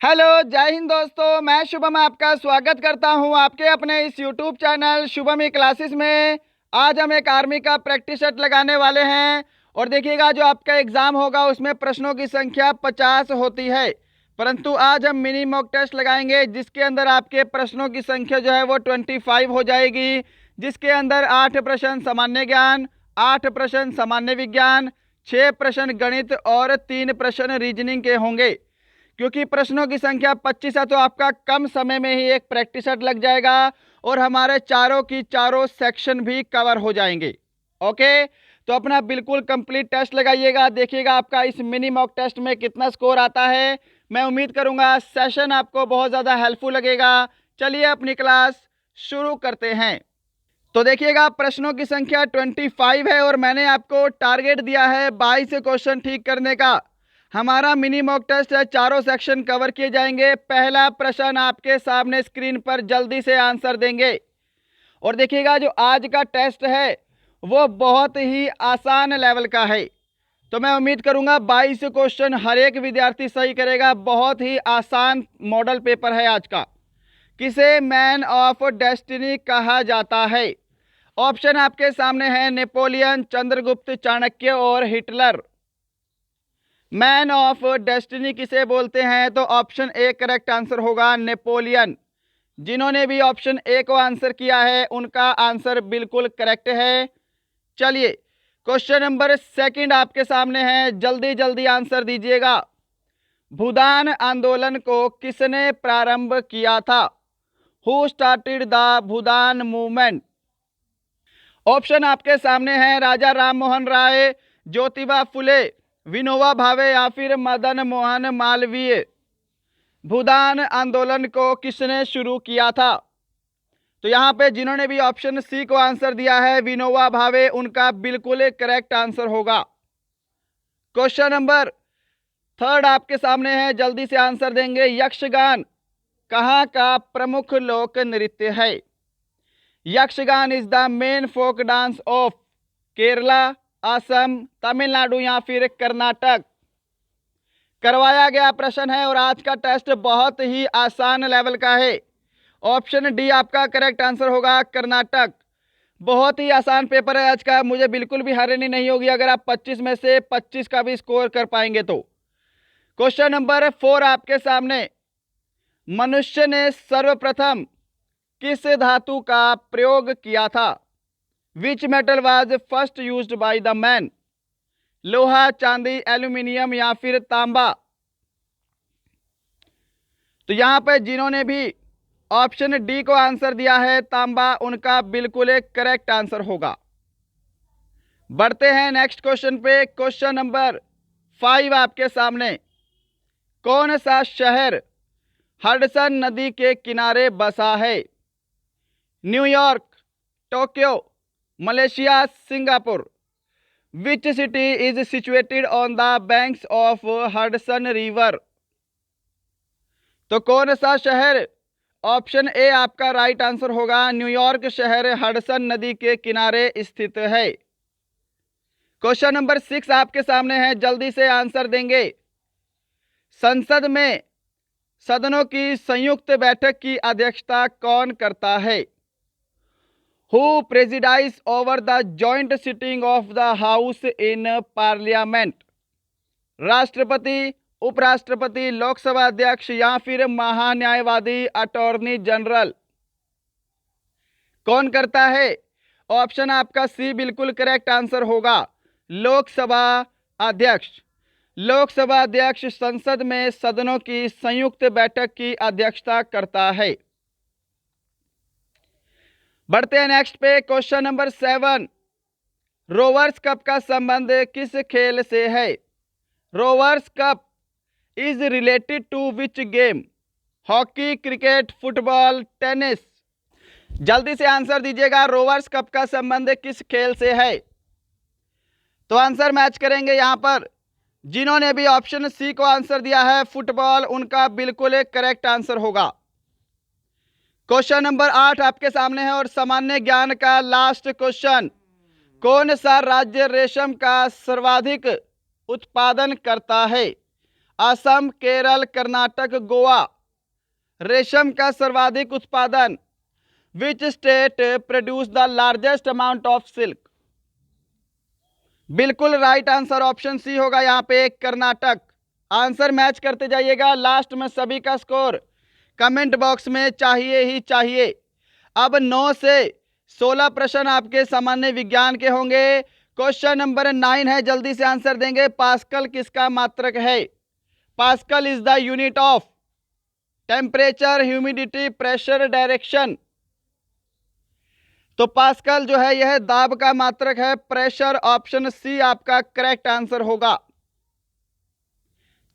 Hello, जय हिंद दोस्तों। मैं शुभम आपका स्वागत करता हूं आपके अपने इस यूट्यूब चैनल शुभम क्लासेस में। आज हम एक आर्मी का प्रैक्टिस सेट लगाने वाले हैं और देखिएगा जो आपका एग्ज़ाम होगा उसमें प्रश्नों की संख्या 50 होती है, परंतु आज हम मिनी मॉक टेस्ट लगाएंगे जिसके अंदर आपके प्रश्नों की संख्या जो है वो 25 हो जाएगी, जिसके अंदर 8 प्रश्न सामान्य ज्ञान, 8 प्रश्न सामान्य विज्ञान, 6 प्रश्न गणित और 3 प्रश्न रीजनिंग के होंगे। क्योंकि प्रश्नों की संख्या 25 है तो आपका कम समय में ही एक प्रैक्टिस सेट लग जाएगा और हमारे चारों की चारों सेक्शन भी कवर हो जाएंगे। ओके, तो अपना बिल्कुल कंप्लीट टेस्ट लगाइएगा, देखिएगा आपका इस मिनी मॉक टेस्ट में कितना स्कोर आता है। मैं उम्मीद करूंगा सेशन आपको बहुत ज़्यादा हेल्पफुल लगेगा। चलिए अपनी क्लास शुरू करते हैं। तो देखिएगा प्रश्नों की संख्या 25 है और मैंने आपको टारगेट दिया है 22 क्वेश्चन ठीक करने का। हमारा मिनी मॉक टेस्ट है, चारों सेक्शन कवर किए जाएंगे। पहला प्रश्न आपके सामने स्क्रीन पर जल्दी से आंसर देंगे और देखिएगा जो आज का टेस्ट है वो बहुत ही आसान लेवल का है, तो मैं उम्मीद करूंगा 22 क्वेश्चन हर एक विद्यार्थी सही करेगा। बहुत ही आसान मॉडल पेपर है आज का। किसे मैन ऑफ डेस्टिनी कहा जाता है? ऑप्शन आपके सामने है नेपोलियन, चंद्रगुप्त, चाणक्य और हिटलर। मैन ऑफ डेस्टिनी किसे बोलते हैं? तो ऑप्शन ए करेक्ट आंसर होगा, नेपोलियन। जिन्होंने भी ऑप्शन ए को आंसर किया है उनका आंसर बिल्कुल करेक्ट है। चलिए क्वेश्चन नंबर सेकंड आपके सामने है, जल्दी जल्दी आंसर दीजिएगा। भूदान आंदोलन को किसने प्रारंभ किया था? Who started the Bhoodan movement? Option आपके सामने है राजा राम मोहन राय, ज्योतिबा फुले, विनोबा भावे या फिर मदन मोहन मालवीय। भूदान आंदोलन को किसने शुरू किया था? तो यहाँ पे जिन्होंने भी ऑप्शन सी को आंसर दिया है विनोबा भावे, उनका बिल्कुल करेक्ट आंसर होगा। क्वेश्चन नंबर थर्ड आपके सामने है, जल्दी से आंसर देंगे। यक्षगान कहाँ का प्रमुख लोक नृत्य है? Yakshagana is the main folk dance of Kerala, Assam, Tamil Nadu या फिर कर्नाटक। करवाया गया प्रश्न है और आज का टेस्ट बहुत ही आसान लेवल का है। ऑप्शन डी आपका करेक्ट आंसर होगा, कर्नाटक। बहुत ही आसान पेपर है आज का, मुझे बिल्कुल भी हैरानी नहीं होगी अगर आप 25 में से 25 का भी स्कोर कर पाएंगे तो। क्वेश्चन नंबर 4 आपके सामने, मनुष्य ने सर्वप्रथम किस धातु का प्रयोग किया था? Which metal was first used by the man? लोहा, चांदी, एल्यूमिनियम या फिर तांबा? तो यहां पर जिन्होंने भी ऑप्शन डी को आंसर दिया है तांबा, उनका बिल्कुल एक करेक्ट आंसर होगा। बढ़ते हैं नेक्स्ट क्वेश्चन पे। क्वेश्चन नंबर 5 आपके सामने, कौन सा शहर हडसन नदी के किनारे बसा है? New York, Tokyo, Malaysia, Singapore. Which city is situated on the banks of Hudson river? तो कौन सा शहर? ऑप्शन ए आपका राइट आंसर होगा, न्यूयॉर्क शहर हडसन नदी के किनारे स्थित है। क्वेश्चन नंबर 6 आपके सामने है, जल्दी से आंसर देंगे। संसद में सदनों की संयुक्त बैठक की अध्यक्षता कौन करता है? Who presides over the joint sitting of the house in parliament? राष्ट्रपति, उपराष्ट्रपति, लोकसभा अध्यक्ष या फिर महान्यायवादी अटॉर्नी जनरल? कौन करता है? ऑप्शन आपका सी बिल्कुल करेक्ट आंसर होगा, लोकसभा अध्यक्ष। लोकसभा अध्यक्ष संसद में सदनों की संयुक्त बैठक की अध्यक्षता करता है। बढ़ते हैं नेक्स्ट पे। क्वेश्चन नंबर 7, रोवर्स कप का संबंध किस खेल से है? Rovers cup is related to which game? Hockey, cricket, football, tennis? जल्दी से आंसर दीजिएगा, रोवर्स कप का संबंध किस खेल से है? तो आंसर मैच करेंगे यहां पर जिन्होंने भी ऑप्शन सी को आंसर दिया है फुटबॉल, उनका बिल्कुल एक करेक्ट आंसर होगा। क्वेश्चन नंबर 8 आपके सामने है और सामान्य ज्ञान का लास्ट क्वेश्चन, कौन सा राज्य रेशम का सर्वाधिक उत्पादन करता है? असम, केरल, कर्नाटक, गोवा। रेशम का सर्वाधिक उत्पादन। Which state produce the largest amount of silk. बिल्कुल राइट आंसर ऑप्शन सी होगा यहाँ पे, कर्नाटक। आंसर मैच करते जाइएगा, लास्ट में सभी का स्कोर कमेंट बॉक्स में चाहिए ही चाहिए। अब 9 से 16 प्रश्न आपके सामान्य विज्ञान के होंगे। क्वेश्चन नंबर 9 है, जल्दी से आंसर देंगे। पास्कल किसका मात्रक है? Pascal is the unit of temperature, humidity, pressure, direction. तो पास्कल जो है यह दाब का मात्रक है। प्रेशर, ऑप्शन सी आपका करेक्ट आंसर होगा।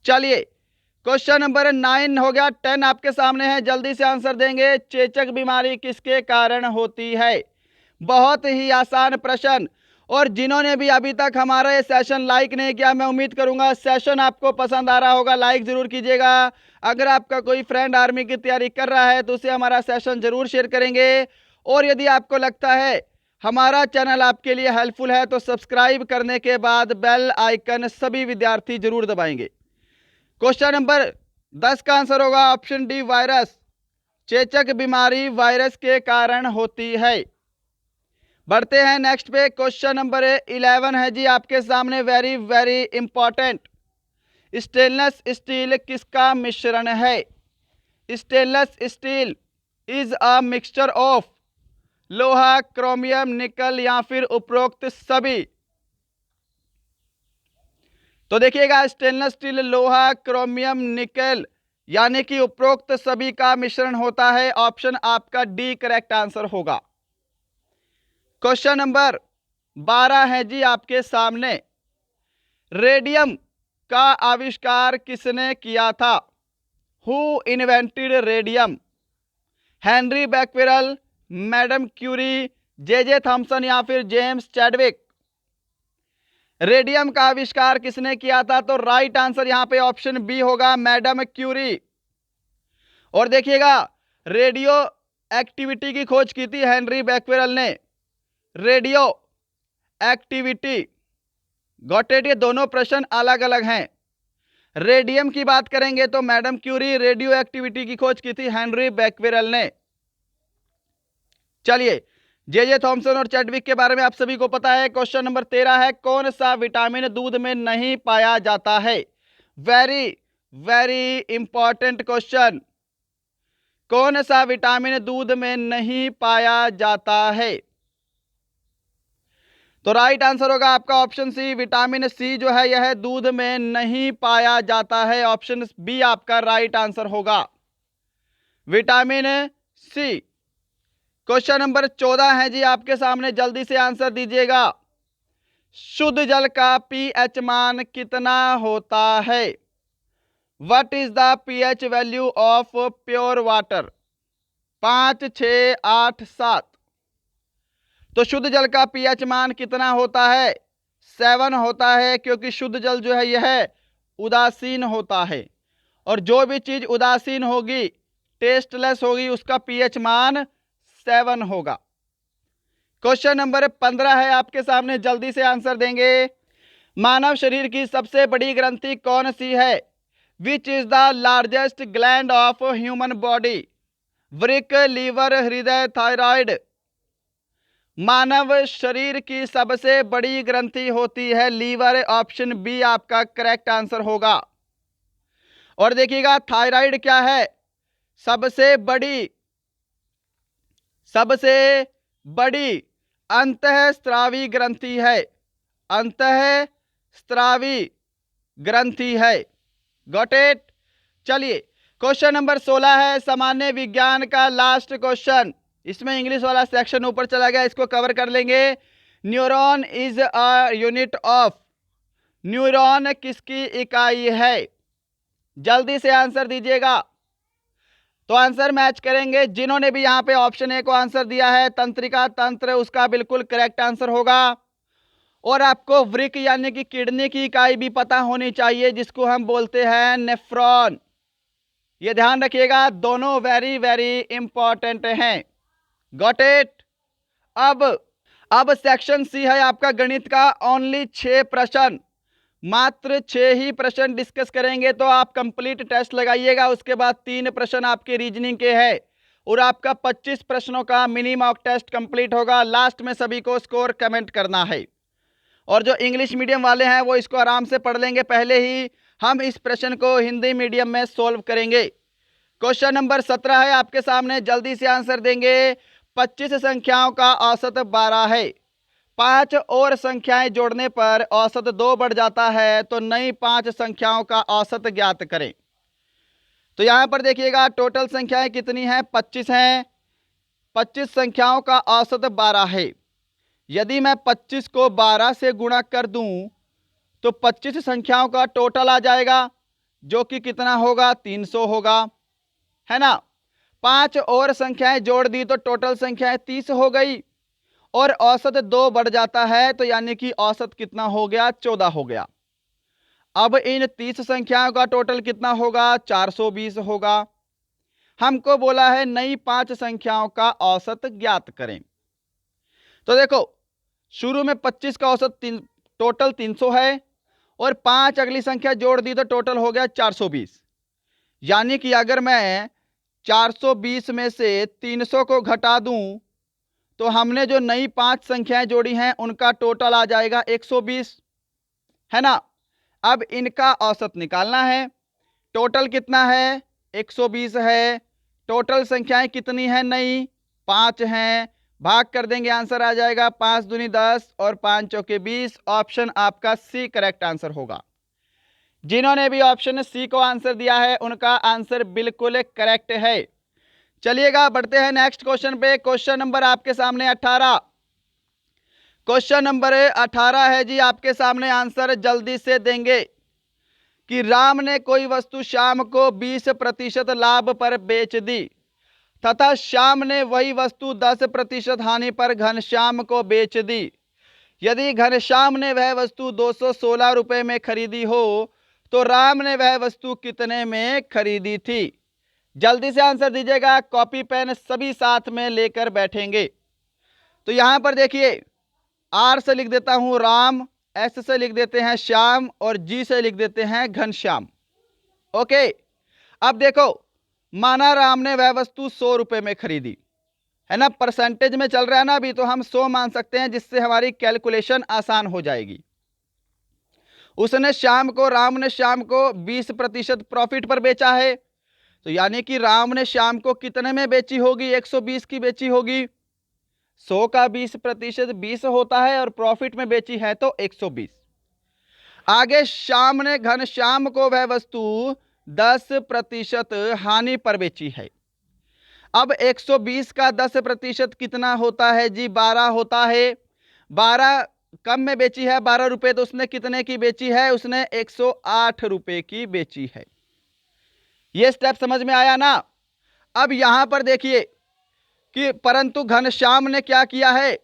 चलिए क्वेश्चन नंबर 9 हो गया, 10 आपके सामने है, जल्दी से आंसर देंगे। चेचक बीमारी किसके कारण होती है? बहुत ही आसान प्रश्न। और जिन्होंने भी अभी तक हमारा ये सेशन लाइक नहीं किया, मैं उम्मीद करूंगा सेशन आपको पसंद आ रहा होगा, लाइक जरूर कीजिएगा। अगर आपका कोई फ्रेंड आर्मी की तैयारी कर रहा है तो उसे हमारा सेशन जरूर शेयर करेंगे। और यदि आपको लगता है हमारा चैनल आपके लिए हेल्पफुल है तो सब्सक्राइब करने के बाद बेल आइकन सभी विद्यार्थी जरूर दबाएंगे। क्वेश्चन नंबर 10 का आंसर होगा ऑप्शन डी, वायरस। चेचक बीमारी वायरस के कारण होती है। बढ़ते हैं नेक्स्ट पे। क्वेश्चन नंबर 11 है जी आपके सामने, very very important. Stainless steel किसका मिश्रण है? Stainless steel is a mixture of लोहा, क्रोमियम, निकल या फिर उपरोक्त सभी। तो देखिएगा, स्टेनलेस स्टील लोहा, क्रोमियम, निकल यानी कि उपरोक्त सभी का मिश्रण होता है। ऑप्शन आपका डी करेक्ट आंसर होगा। क्वेश्चन नंबर 12 है जी आपके सामने, रेडियम का आविष्कार किसने किया था? Who invented radium? Henri Becquerel, madam Curie, J Thomson या फिर जेम्स चैडविक। रेडियम का आविष्कार किसने किया था? तो राइट आंसर यहां पे ऑप्शन बी होगा, मैडम क्यूरी। और देखिएगा, रेडियो एक्टिविटी की खोज की थी हेनरी बैक्वेरल ने। Radio activity, got it? ये दोनों प्रश्न अलग अलग हैं। रेडियम की बात करेंगे तो मैडम क्यूरी, रेडियो एक्टिविटी की खोज की थी हेनरी बैक्वेरल ने। चलिए, जे थॉमसन और चैडविक के बारे में आप सभी को पता है। क्वेश्चन नंबर 13 है, कौन सा विटामिन दूध में नहीं पाया जाता है? Very very important question. कौन सा विटामिन दूध में नहीं पाया जाता है? तो राइट आंसर होगा आपका ऑप्शन सी, विटामिन सी जो है यह दूध में नहीं पाया जाता है। ऑप्शन बी आपका राइट आंसर होगा, विटामिन सी। क्वेश्चन नंबर 14 है जी आपके सामने, जल्दी से आंसर दीजिएगा। शुद्ध जल का पीएच मान कितना होता है? What is the pH value of pure water? 5, 6, 8, 7। तो शुद्ध जल का पीएच मान कितना होता है? 7 होता है, क्योंकि शुद्ध जल जो है यह उदासीन होता है, और जो भी चीज उदासीन होगी, टेस्टलेस होगी, उसका पीएच मान 7 होगा। क्वेश्चन नंबर 15 है आपके सामने, जल्दी से आंसर देंगे। मानव शरीर की सबसे बड़ी ग्रंथि कौन सी है? Which is the largest gland of human body? वृक्क, लीवर, हृदय, थायराइड। मानव शरीर की सबसे बड़ी ग्रंथि होती है लीवर। ऑप्शन बी आपका करेक्ट आंसर होगा। और देखिएगा, थायराइड क्या है? सबसे बड़ी अंतःस्रावी ग्रंथि है। अंतःस्रावी ग्रंथि है। Got it? चलिए, क्वेश्चन नंबर 16 है, सामान्य विज्ञान का लास्ट क्वेश्चन। इसमें इंग्लिश वाला सेक्शन ऊपर चला गया, इसको कवर कर लेंगे। Neuron is a unit of. Neuron किसकी इकाई है? जल्दी से आंसर दीजिएगा। तो आंसर मैच करेंगे। जिन्होंने भी यहां पे ऑप्शन ए को आंसर दिया है, तंत्रिका तंत्र, उसका बिल्कुल करेक्ट आंसर होगा। और आपको वृक्क यानी कि किडनी की इकाई भी पता होनी चाहिए, जिसको हम बोलते हैं नेफ्रॉन। ये ध्यान रखिएगा, दोनों वेरी वेरी इंपॉर्टेंट हैं। Got it? अब सेक्शन सी है आपका गणित का, ओनली 6 प्रश्न। मात्र 6 ही प्रश्न डिस्कस करेंगे तो आप कंप्लीट टेस्ट लगाइएगा। उसके बाद 3 प्रश्न आपके रीजनिंग के हैं और आपका 25 प्रश्नों का मिनी मॉक टेस्ट कंप्लीट होगा। लास्ट में सभी को स्कोर कमेंट करना है। और जो इंग्लिश मीडियम वाले हैं वो इसको आराम से पढ़ लेंगे, पहले ही हम इस प्रश्न को हिंदी मीडियम में सोल्व करेंगे। क्वेश्चन नंबर 17 है आपके सामने, जल्दी से आंसर देंगे। 25 संख्याओं का औसत 12 है। 5 और संख्याएं जोड़ने पर औसत 2 बढ़ जाता है, तो नई 5 संख्याओं का औसत ज्ञात करें। तो यहां पर देखिएगा टोटल संख्याएं कितनी हैं, 25 हैं। 25 संख्याओं का औसत 12 है। यदि मैं 25 को 12 से गुणा कर दूं तो 25 संख्याओं का टोटल आ जाएगा, जो कि कितना होगा, 300 होगा, है ना। 5 और संख्याएं जोड़ दी तो टोटल संख्याएं 30 हो गई और औसत 2 बढ़ जाता है, तो यानी कि औसत कितना हो गया, 14 हो गया। अब इन 30 संख्याओं का टोटल कितना होगा, 420 होगा। हमको बोला है नई 5 संख्याओं का औसत ज्ञात करें। तो देखो शुरू में 25 का औसत टोटल 300 है और 5 अगली संख्या जोड़ दी तो टोटल हो गया 420। यानी कि अगर मैं 420 में से 300 को घटा दूं तो हमने जो नई 5 संख्याएं जोड़ी हैं उनका टोटल आ जाएगा 120, है ना। अब इनका औसत निकालना है। टोटल कितना है, 120 है। टोटल संख्याएं कितनी हैं, नई 5 हैं। भाग कर देंगे, आंसर आ जाएगा 5 दूनी 10 और 5 चौके 20। ऑप्शन आपका सी करेक्ट आंसर होगा। जिन्होंने भी ऑप्शन सी को आंसर दिया है उनका आंसर बिल्कुल करेक्ट है। चलिएगा बढ़ते हैं नेक्स्ट क्वेश्चन पे। क्वेश्चन नंबर आपके सामने 18। क्वेश्चन नंबर 18 है जी आपके सामने, आंसर जल्दी से देंगे कि राम ने कोई वस्तु श्याम को 20% लाभ पर बेच दी तथा श्याम ने वही वस्तु 10% हानि पर घनश्याम को बेच दी। यदि घनश्याम ने वह वस्तु 216 रुपए में खरीदी हो तो राम ने वह वस्तु कितने में खरीदी थी। जल्दी से आंसर दीजिएगा, कॉपी पेन सभी साथ में लेकर बैठेंगे। तो यहां पर देखिए, आर से लिख देता हूं राम, एस से लिख देते हैं श्याम और जी से लिख देते हैं घनश्याम। ओके, अब देखो माना राम ने वह वस्तु 100 रुपए में खरीदी, है ना। परसेंटेज में चल रहा है ना अभी, तो हम 100 मान सकते हैं, जिससे हमारी कैलकुलेशन आसान हो जाएगी। उसने राम ने श्याम को 20% प्रॉफिट पर बेचा है, तो यानी कि राम ने श्याम को कितने में बेची होगी, 120 की बेची होगी। 100 का 20% 20 होता है और प्रॉफिट में बेची है तो 120। आगे श्याम ने घनश्याम को वह वस्तु 10% हानि पर बेची है। अब 120 का 10% कितना होता है जी, 12 होता है। 12 कम में बेची है 12 रुपए, तो उसने कितने की बेची है, उसने 108 रुपए की बेची है। यह स्टेप समझ में आया ना। अब यहां पर देखिए कि परंतु घनश्याम ने क्या किया है,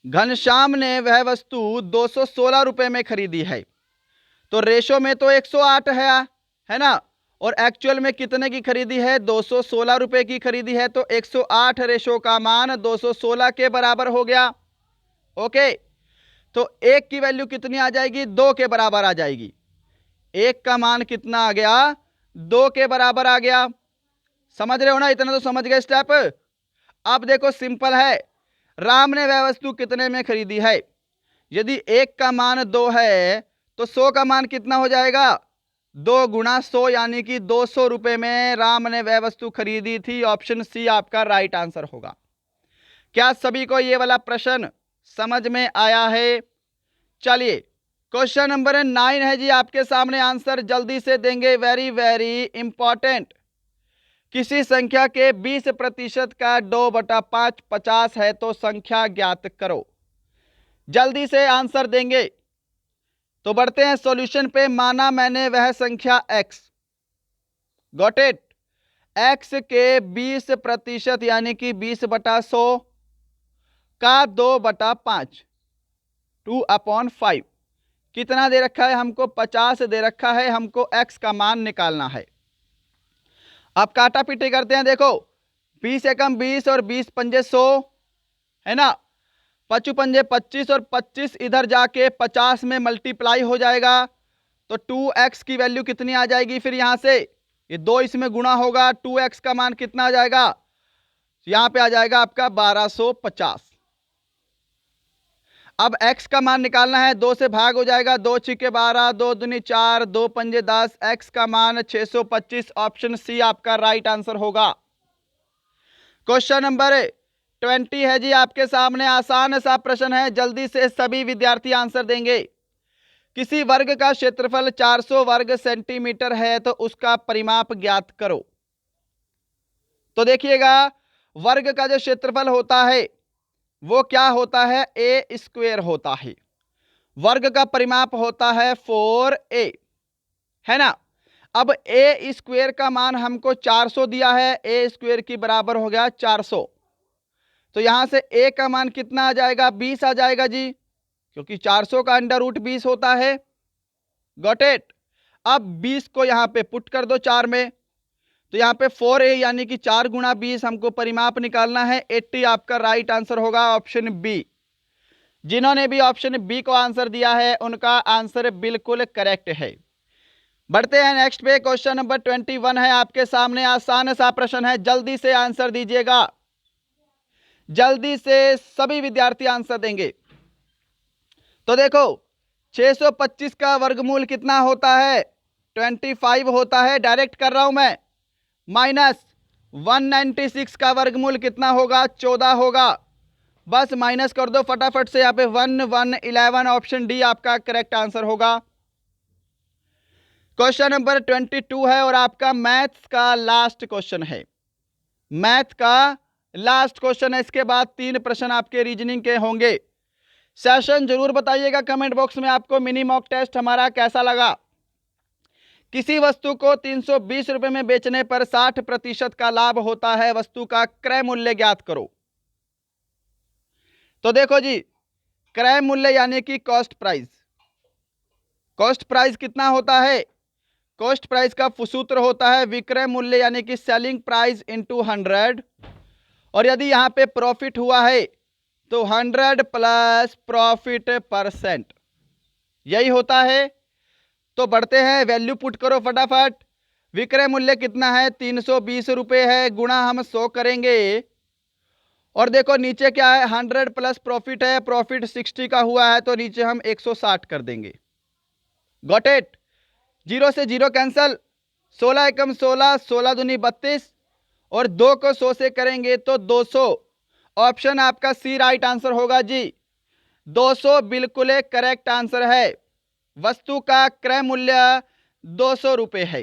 घनश्याम ने वह वस्तु 216 रुपए में खरीदी है, तो रेशो में तो 108 है ना, और एक्चुअल में कितने की खरीदी है, 216 रुपए की खरीदी है, तो 108 रेशो का मान 216 के बराबर हो गया। ओके, तो एक की वैल्यू कितनी आ जाएगी, 2 के बराबर आ जाएगी। एक का मान कितना आ गया, 2 के बराबर आ गया। समझ रहे हो ना, इतना तो समझ गए स्टेप। अब देखो सिंपल है, राम ने वह वस्तु कितने में खरीदी है। यदि एक का मान 2 है तो 100 का मान कितना हो जाएगा, 2 गुणा 100, यानी कि 200 रुपए में राम ने वह वस्तु खरीदी थी। ऑप्शन सी आपका राइट आंसर होगा। क्या सभी को यह वाला प्रश्न समझ में आया है। चलिए क्वेश्चन नंबर 9 है जी आपके सामने, आंसर जल्दी से देंगे, वेरी वेरी इंपॉर्टेंट। किसी संख्या के 20% का 2/5 50 है तो संख्या ज्ञात करो। जल्दी से आंसर देंगे। तो बढ़ते हैं सॉल्यूशन पे। माना मैंने वह संख्या x, गॉट इट, x के 20% यानी कि 20/100 का 2/5 2/5 कितना दे रखा है हमको, 50 दे रखा है। हमको x का मान निकालना है। अब काटा पीटी करते हैं। देखो 20 एकम 20 और 20 पंजे 100, है ना। पच्चू पंजे 25 और 25 इधर जाके 50 में मल्टीप्लाई हो जाएगा, तो 2x की वैल्यू कितनी आ जाएगी। फिर यहां से ये 2 इसमें गुणा होगा, 2x का मान कितना आ जाएगा, यहां पे आ जाएगा आपका 1250। अब x का मान निकालना है, 2 से भाग हो जाएगा, 2 छिके 12, 2 दूनी 4, 2 पंजे 10, x का मान 625। ऑप्शन सी आपका राइट आंसर होगा। क्वेश्चन नंबर 20 है जी आपके सामने, आसान सा प्रश्न है, जल्दी से सभी विद्यार्थी आंसर देंगे। किसी वर्ग का क्षेत्रफल 400 वर्ग सेंटीमीटर है तो उसका परिमाप ज्ञात करो। तो देखिएगा, वर्ग का जो क्षेत्रफल होता है वो क्या होता है, ए स्क्वायर होता है। वर्ग का परिमाप होता है 4a, है ना। अब ए स्क्वायर का मान हमको 400 दिया है, ए स्क्वायर की बराबर हो गया 400, तो यहां से ए का मान कितना आ जाएगा, 20 आ जाएगा जी, क्योंकि 400 का अंडर रूट 20 होता है। Got it. अब 20 को यहां पे पुट कर दो 4 में, तो यहां पे 4a यानी कि 4 गुणा 20 हमको परिमाप निकालना है, 80 आपका राइट आंसर होगा, ऑप्शन बी। जिन्होंने भी ऑप्शन बी को आंसर दिया है उनका आंसर बिल्कुल करेक्ट है। बढ़ते हैं नेक्स्ट पे, क्वेश्चन नंबर 21 है आपके सामने, आसान सा प्रश्न है, जल्दी से आंसर दीजिएगा, जल्दी से सभी विद्यार्थी आंसर देंगे। तो देखो 625 का वर्गमूल कितना होता है, 25 होता है, डायरेक्ट कर रहा हूं मैं, माइनस 196 का वर्गमूल कितना होगा, 14 होगा, बस माइनस कर दो फटाफट से, यहां पे 1111, ऑप्शन डी आपका करेक्ट आंसर होगा। क्वेश्चन नंबर 22 है और आपका मैथ्स का लास्ट क्वेश्चन है, मैथ का लास्ट क्वेश्चन है, इसके बाद 3 प्रश्न आपके रीजनिंग के होंगे। सेशन जरूर बताइएगा कमेंट बॉक्स में आपको मिनी मॉक टेस्ट हमारा कैसा लगा। किसी वस्तु को 320 रुपए में बेचने पर 60% का लाभ होता है, वस्तु का क्रय मूल्य ज्ञात करो। तो देखो जी, क्रय मूल्य यानी कि कॉस्ट प्राइस, कॉस्ट प्राइस कितना होता है, कॉस्ट प्राइस का सूत्र होता है विक्रय मूल्य यानी कि सेलिंग प्राइस इंटू 100, और यदि यहां पे प्रॉफिट हुआ है तो 100 प्लस प्रॉफिट %, यही होता है। तो बढ़ते हैं, वैल्यू पुट करो फटाफट। विक्रय मूल्य कितना है, 320 रुपये है, गुणा हम 100 करेंगे, और देखो नीचे क्या है, 100 प्लस प्रॉफिट है, प्रॉफिट 60 का हुआ है, तो नीचे हम 160 कर देंगे। Got it. 0 से 0 कैंसल, 16 एकम 16, 16 दूनी 32, और 2 को 100 से करेंगे तो 200, ऑप्शन आपका सी राइट आंसर होगा जी, 200 बिल्कुल करेक्ट आंसर है। वस्तु का क्रय मूल्य 200 रुपये है।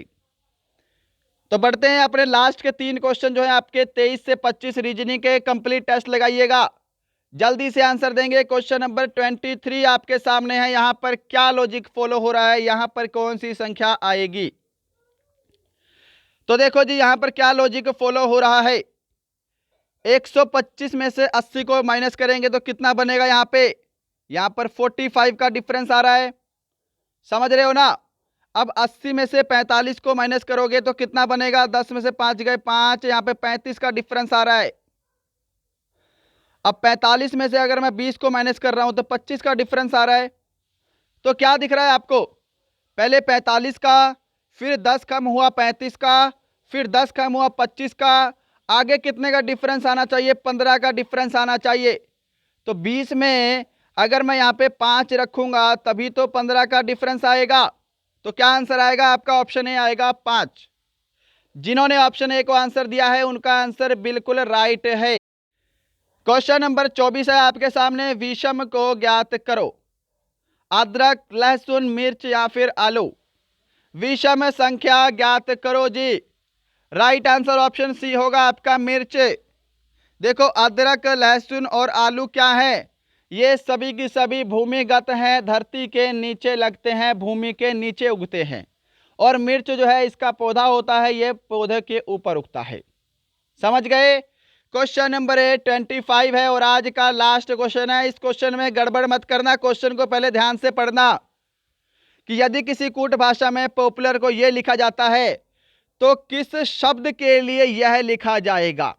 तो बढ़ते हैं अपने लास्ट के 3 क्वेश्चन जो है आपके 23 से 25 रीजनिंग के, कंप्लीट टेस्ट लगाइएगा, जल्दी से आंसर देंगे। क्वेश्चन नंबर 23 आपके सामने है, यहां पर क्या लॉजिक फॉलो हो रहा है, यहां पर कौन सी संख्या आएगी। तो देखो जी, यहां पर क्या लॉजिक फॉलो हो रहा है, 125 में से 80 को माइनस करेंगे तो कितना बनेगा, यहां पर 45 का डिफरेंस आ रहा है, समझ रहे हो ना। अब 80 में से 45 को माइनस करोगे तो कितना बनेगा, 10 में से 5 गए 5, यहां पे 35 का डिफरेंस आ रहा है। अब 45 में से अगर मैं 20 को माइनस कर रहा हूं तो 25 का डिफरेंस आ रहा है। तो क्या दिख रहा है आपको, पहले 45 का, फिर 10 कम हुआ 35 का, फिर 10 कम हुआ 25 का, आगे कितने का डिफरेंस आना चाहिए, 15 का डिफरेंस आना चाहिए। तो 20 में अगर मैं यहाँ पे 5 रखूंगा तभी तो 15 का डिफरेंस आएगा। तो क्या आंसर आएगा आपका, ऑप्शन ए आएगा 5। जिन्होंने ऑप्शन ए को आंसर दिया है उनका आंसर बिल्कुल राइट है। क्वेश्चन नंबर 24 है आपके सामने, विषम को ज्ञात करो। अदरक, लहसुन, मिर्च या फिर आलू, विषम संख्या ज्ञात करो जी। राइट आंसर ऑप्शन सी होगा आपका मिर्च। देखो अदरक, लहसुन और आलू क्या है, ये सभी की सभी भूमिगत हैं, धरती के नीचे लगते हैं, भूमि के नीचे उगते हैं, और मिर्च जो है इसका पौधा होता है, ये पौधे के ऊपर उगता है। समझ गए। क्वेश्चन नंबर 25 है और आज का लास्ट क्वेश्चन है। इस क्वेश्चन में गड़बड़ मत करना, क्वेश्चन को पहले ध्यान से पढ़ना कि यदि किसी कूट भाषा में पॉपुलर को यह लिखा जाता है तो किस शब्द के लिए यह लिखा जाएगा।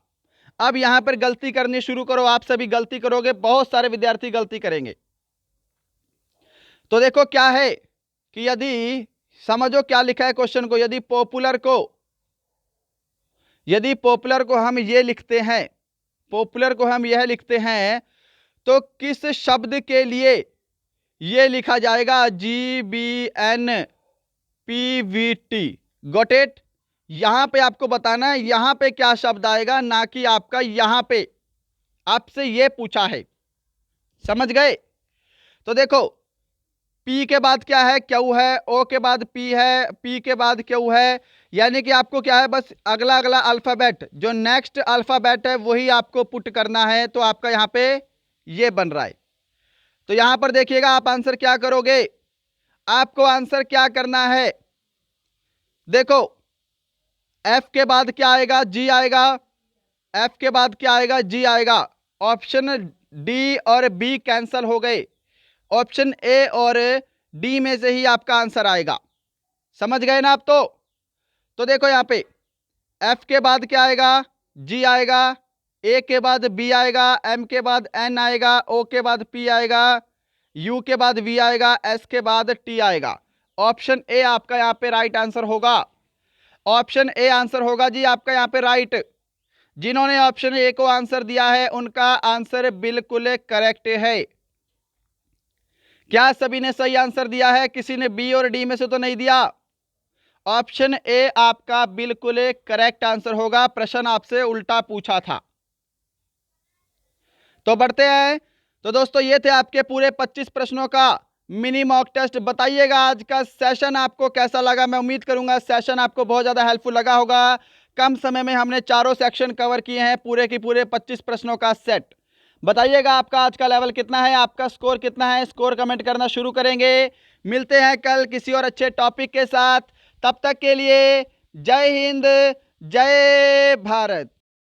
अब यहां पर गलती करनी शुरू करो, आप सभी गलती करोगे, बहुत सारे विद्यार्थी गलती करेंगे। तो देखो क्या है कि यदि समझो क्या लिखा है क्वेश्चन को, यदि पॉपुलर को हम ये लिखते हैं, पॉपुलर को हम यह लिखते हैं, तो किस शब्द के लिए ये लिखा जाएगा GBNPVT? Got it? यहां पे आपको बताना है यहां पे क्या शब्द आएगा, ना कि आपका यहां पे आपसे ये पूछा है, समझ गए? तो देखो P के बाद क्या है, Q है, O के बाद P है, P के बाद Q है, यानी कि आपको क्या है, बस अगला अगला अल्फाबेट, जो नेक्स्ट अल्फाबेट है वही आपको पुट करना है। तो आपका यहां पे ये बन रहा है। तो यहां पर देखिएगा आप आंसर क्या करोगे, आपको आंसर क्या करना है, देखो F के बाद क्या आएगा, G आएगा, F के बाद क्या आएगा, G आएगा। ऑप्शन डी और बी कैंसल हो गए, ऑप्शन ए और डी में से ही आपका आंसर आएगा, समझ गए ना आप? तो देखो यहां पे एफ के बाद क्या आएगा, जी आएगा, ए के बाद बी आएगा, एम के बाद एन आएगा, ओ के बाद पी आएगा, यू के बाद वी आएगा, एस के बाद टी आएगा। ऑप्शन ए आपका यहां पे राइट आंसर होगा, ऑप्शन ए आंसर होगा जी आपका यहां पे राइट। जिन्होंने ऑप्शन ए को आंसर दिया है उनका आंसर बिल्कुल करेक्ट है। क्या सभी ने सही आंसर दिया है? किसी ने बी और डी में से तो नहीं दिया? ऑप्शन ए आपका बिल्कुल करेक्ट आंसर होगा, प्रश्न आपसे उल्टा पूछा था। तो बढ़ते हैं। तो दोस्तों ये थे आपके पूरे 25 प्रश्नों का मिनी मॉक टेस्ट। बताइएगा आज का सेशन आपको कैसा लगा। मैं उम्मीद करूंगा सेशन आपको बहुत ज़्यादा हेल्पफुल लगा होगा। कम समय में हमने चारों सेक्शन कवर किए हैं, पूरे के पूरे 25 प्रश्नों का सेट। बताइएगा आपका आज का लेवल कितना है, आपका स्कोर कितना है, स्कोर कमेंट करना शुरू करेंगे। मिलते हैं कल किसी और अच्छे टॉपिक के साथ, तब तक के लिए जय हिंद, जय भारत।